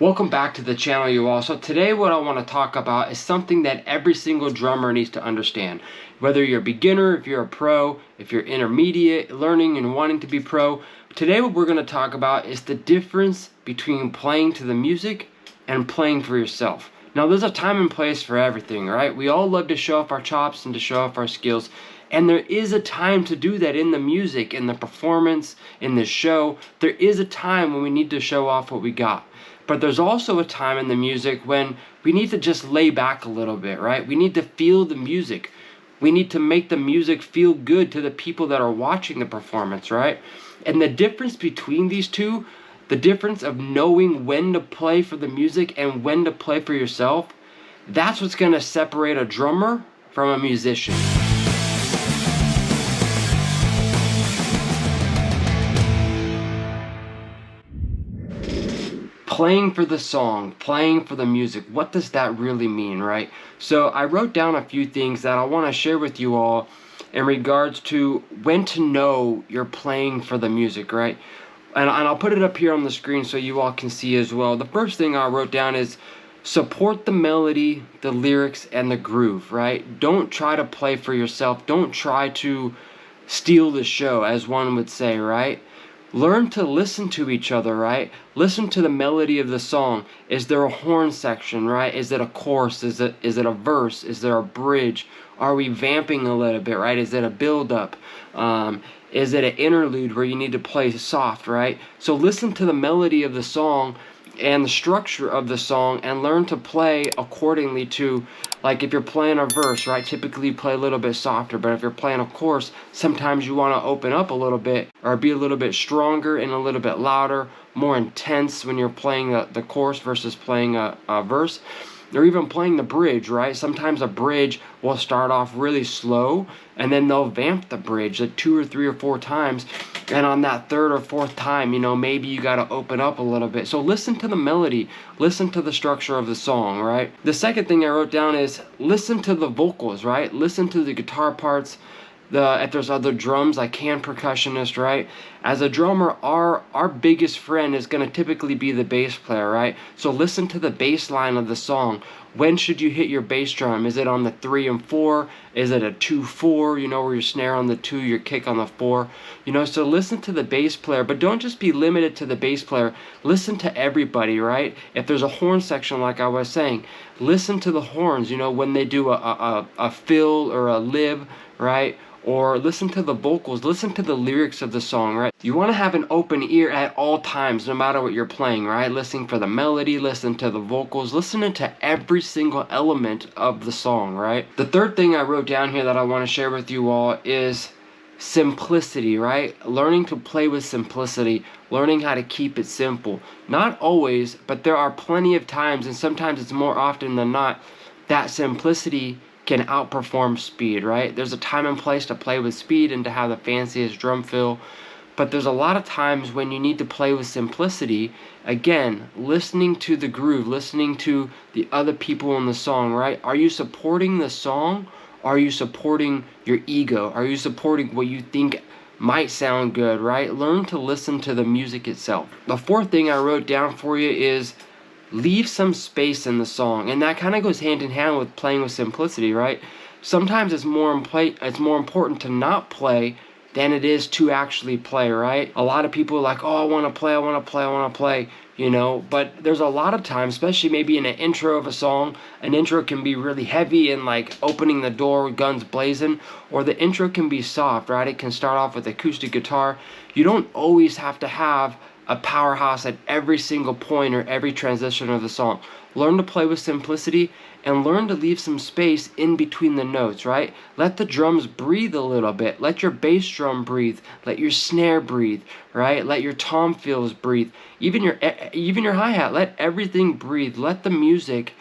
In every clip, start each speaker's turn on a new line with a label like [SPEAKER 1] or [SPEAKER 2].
[SPEAKER 1] Welcome back to the channel, you all. So today what I want to talk about is something that every single drummer needs to understand. Whether you're a beginner, if you're a pro, if you're intermediate, learning and wanting to be pro. Today what we're going to talk about is the difference between playing to the music and playing for yourself. Now there's a time and place for everything, right? We all love to show off our chops and to show off our skills. And there is a time to do that in the music, in the performance, in the show. There is a time when we need to show off what we got. But there's also a time in the music when we need to just lay back a little bit, right? We need to feel the music. We need to make the music feel good to the people that are watching the performance, right? And the difference between these two, the difference of knowing when to play for the music and when to play for yourself, that's what's going to separate a drummer from a musician. Playing for the song, playing for the music, what does that really mean, right? So I wrote down a few things that I want to share with you all in regards to when to know you're playing for the music, right? And I'll put it up here on the screen so you all can see as well. The first thing I wrote down is support the melody, the lyrics, and the groove, right? Don't try to play for yourself. Don't try to steal the show, as one would say, right? Learn to listen to each other, right? Listen to the melody of the song. Is there a horn section, right? Is it a chorus? Is it a verse? Is there a bridge? Are we vamping a little bit, right? Is it a build-up? Is it an interlude where you need to play soft, right? So listen to the melody of the song and the structure of the song and learn to play accordingly to, like if you're playing a verse, right, typically you play a little bit softer, but if you're playing a chorus, sometimes you want to open up a little bit or be a little bit stronger and a little bit louder, more intense when you're playing the chorus versus playing a verse. Or even playing the bridge, right? Sometimes a bridge will start off really slow and then they'll vamp the bridge like 2 or 3 or 4 times, and on that 3rd or 4th time, you know, maybe you got to open up a little bit. So listen to the melody, listen to the structure of the song, right? The second thing I wrote down is listen to the vocals, right? Listen to the guitar parts. If there's other drums like hand percussionist, right? As a drummer, our biggest friend is going to typically be the bass player, right? So listen to the bass line of the song. When should you hit your bass drum? Is it on the 3 and 4? Is it a 2-4? You know, where your snare on the 2, your kick on the 4. You know, so listen to the bass player, but don't just be limited to the bass player. Listen to everybody, right? If there's a horn section, like I was saying, listen to the horns. You know, when they do a fill or a lib, right? Or listen to the vocals, listen to the lyrics of the song, right? You want to have an open ear at all times, no matter what you're playing, right? Listening for the melody, listen to the vocals, listening to every single element of the song, right? The third thing I wrote down here that I want to share with you all is simplicity, right? Learning to play with simplicity, learning how to keep it simple. Not always, but there are plenty of times, and sometimes it's more often than not, that simplicity can outperform speed, right? There's a time and place to play with speed and to have the fanciest drum fill, but there's a lot of times when you need to play with simplicity. Again, listening to the groove, listening to the other people in the song, right? Are you supporting the song? Are you supporting your ego? Are you supporting what you think might sound good, right? Learn to listen to the music itself. The fourth thing I wrote down for you is leave some space in the song, and that kind of goes hand in hand with playing with simplicity, right? Sometimes it's more important to not play than it is to actually play, right? A lot of people are like, oh, I want to play, you know, but there's a lot of times, especially maybe in an intro of a song, an intro can be really heavy and like opening the door, guns blazing, or the intro can be soft, right? It can start off with acoustic guitar. You don't always have to have a powerhouse at every single point or every transition of the song. Learn to play with simplicity and learn to leave some space in between the notes, right? Let the drums breathe a little bit. Let your bass drum breathe. Let your snare breathe, right? Let your tom fills breathe. Even your hi-hat, let everything breathe. Let the music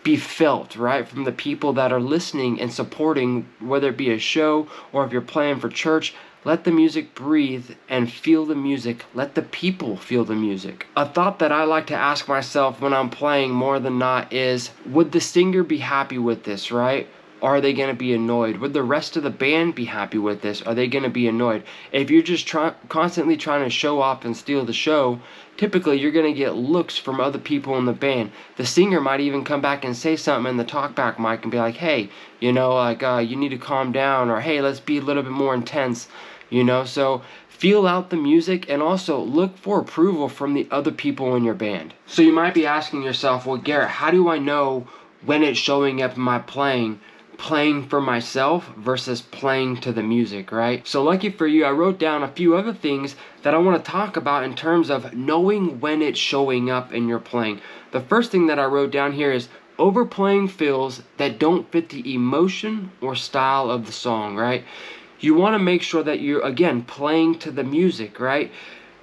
[SPEAKER 1] be felt, right, from the people that are listening and supporting, whether it be a show or if you're playing for church. Let the music breathe and feel the music. Let the people feel the music. A thought that I like to ask myself when I'm playing more than not is, would the singer be happy with this, right? Or are they going to be annoyed? Would the rest of the band be happy with this? Are they going to be annoyed? If you're just constantly trying to show off and steal the show, typically you're going to get looks from other people in the band. The singer might even come back and say something in the talkback mic and be like, hey, you know, like, you need to calm down, or hey, let's be a little bit more intense, you know? So feel out the music and also look for approval from the other people in your band. So you might be asking yourself, well, Garrett, how do I know when it's showing up in my playing for myself versus playing to the music, right? So lucky for you, I wrote down a few other things that I want to talk about in terms of knowing when it's showing up in your playing. The first thing that I wrote down here is overplaying fills that don't fit the emotion or style of the song, right? You want to make sure that you're, again, playing to the music, right?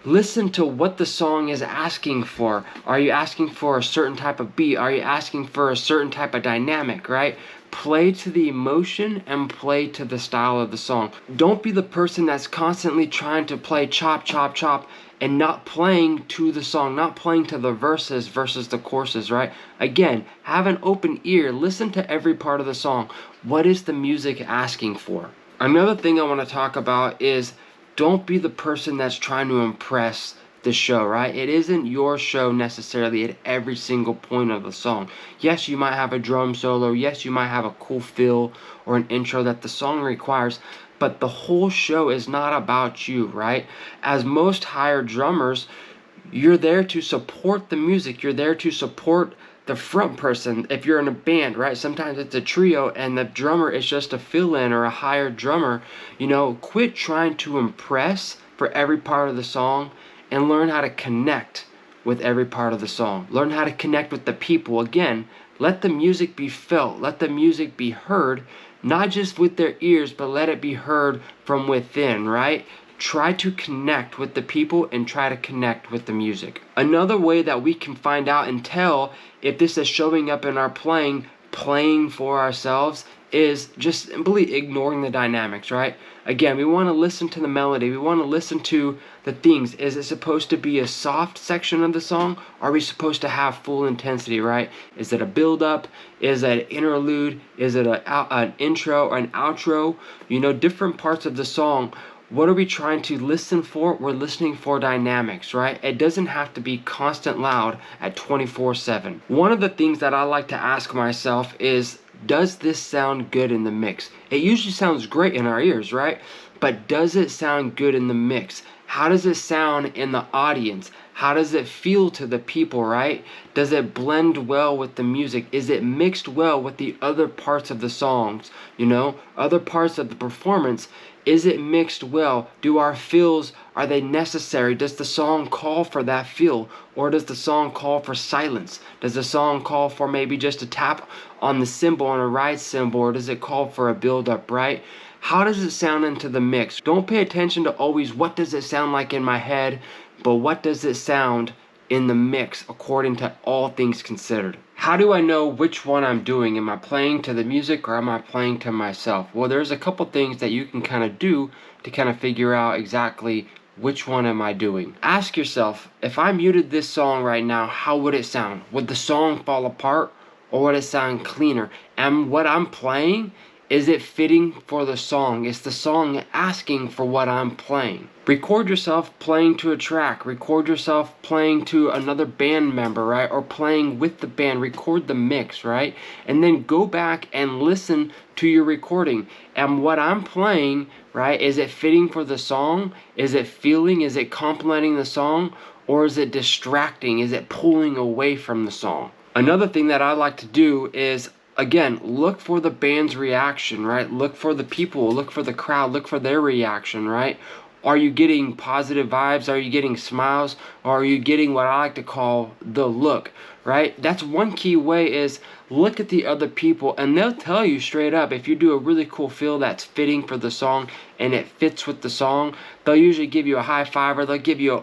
[SPEAKER 1] Listen to what the song is asking for. Are you asking for a certain type of beat? Are you asking for a certain type of dynamic, right? Play to the emotion and play to the style of the song. Don't be the person that's constantly trying to play chop, chop, chop and not playing to the song, not playing to the verses versus the choruses, right? Again, have an open ear. Listen to every part of the song. What is the music asking for? Another thing I want to talk about is don't be the person that's trying to impress the show, right? It isn't your show necessarily at every single point of the song. Yes, you might have a drum solo. Yes, you might have a cool fill or an intro that the song requires, but the whole show is not about you, right? As most hired drummers, you're there to support the music. You're there to support the front person. If you're in a band, right? Sometimes it's a trio and the drummer is just a fill-in or a hired drummer. You know, quit trying to impress for every part of the song and learn how to connect with every part of the song. Learn how to connect with the people. Again, let the music be felt. Let the music be heard, not just with their ears, but let it be heard from within, right? Try to connect with the people and try to connect with the music. Another way that we can find out and tell if this is showing up in our playing for ourselves, is just simply ignoring the dynamics, right? Again, we want to listen to the melody. We want to listen to the things. Is it supposed to be a soft section of the song? Are we supposed to have full intensity, right? Is it a build-up? Is it an interlude? Is it an intro or an outro? You know, different parts of the song. What are we trying to listen for? We're listening for dynamics, right? It doesn't have to be constant loud at 24/7. One of the things that I like to ask myself is, does this sound good in the mix? It usually sounds great in our ears, right? But does it sound good in the mix? How does it sound in the audience? How does it feel to the people, right? Does it blend well with the music? Is it mixed well with the other parts of the songs? You know, other parts of the performance? Is it mixed well? Do our fills, are they necessary? Does the song call for that feel? Or does the song call for silence? Does the song call for maybe just a tap on the cymbal, on a ride cymbal? Or does it call for a build-up, right? How does it sound into the mix? Don't pay attention to always what does it sound like in my head, but what does it sound in the mix according to all things considered. How do I know which one I'm doing? Am I playing to the music or am I playing to myself? Well, there's a couple things that you can kind of do to kind of figure out exactly which one am I doing. Ask yourself, if I muted this song right now, how would it sound? Would the song fall apart or would it sound cleaner? And what I'm playing, is it fitting for the song? Is the song asking for what I'm playing? Record yourself playing to a track. Record yourself playing to another band member, right? Or playing with the band. Record the mix, right? And then go back and listen to your recording. And what I'm playing, right? Is it fitting for the song? Is it feeling? Is it complementing the song? Or is it distracting? Is it pulling away from the song? Another thing that I like to do is, again, look for the band's reaction, right? Look for the people, look for the crowd, look for their reaction, right? Are you getting positive vibes? Are you getting smiles? Or are you getting what I like to call the look, right? That's one key way, is look at the other people and they'll tell you straight up if you do a really cool feel that's fitting for the song and it fits with the song. They'll usually give you a high five, or they'll give you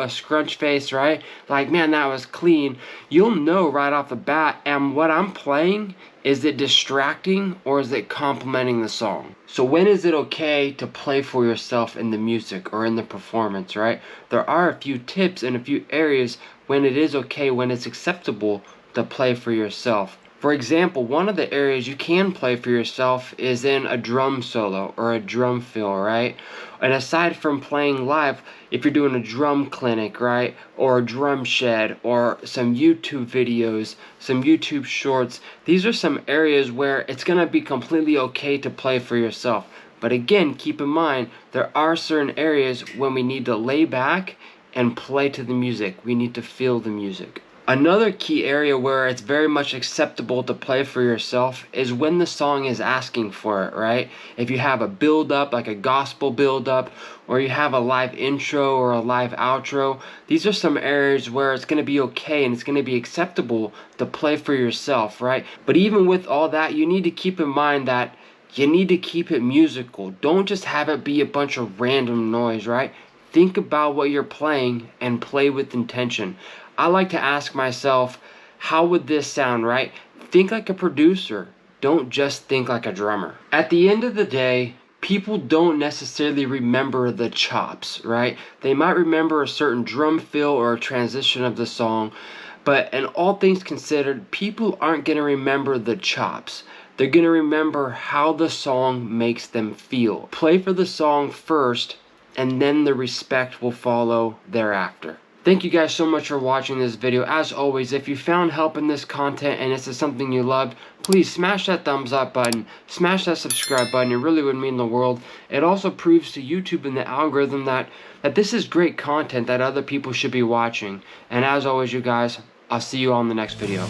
[SPEAKER 1] a scrunch face, right? Like, man, that was clean. You'll know right off the bat. And what I'm playing, is it distracting or is it complementing the song? So when is it okay to play for yourself in the music or in the performance, right? There are a few tips and a few areas when it is okay, when it's acceptable to play for yourself. For example, one of the areas you can play for yourself is in a drum solo or a drum fill, right? And aside from playing live, if you're doing a drum clinic, right, or a drum shed, or some YouTube videos, some YouTube shorts, these are some areas where it's going to be completely okay to play for yourself. But again, keep in mind, there are certain areas when we need to lay back and play to the music. We need to feel the music. Another key area where it's very much acceptable to play for yourself is when the song is asking for it, right? If you have a build up, like a gospel build up, or you have a live intro or a live outro, these are some areas where it's going to be okay and it's going to be acceptable to play for yourself, right? But even with all that, you need to keep in mind that you need to keep it musical. Don't just have it be a bunch of random noise, right? Think about what you're playing and play with intention. I like to ask myself, how would this sound, right? Think like a producer. Don't just think like a drummer. At the end of the day, people don't necessarily remember the chops, right? They might remember a certain drum fill or a transition of the song, but in all things considered, people aren't going to remember the chops. They're going to remember how the song makes them feel. Play for the song first, and then the respect will follow thereafter. Thank you guys so much for watching this video. As always, if you found help in this content and this is something you loved, please smash that thumbs up button, smash that subscribe button. It really would mean the world. It also proves to YouTube and the algorithm that this is great content that other people should be watching. And as always, you guys, I'll see you on the next video.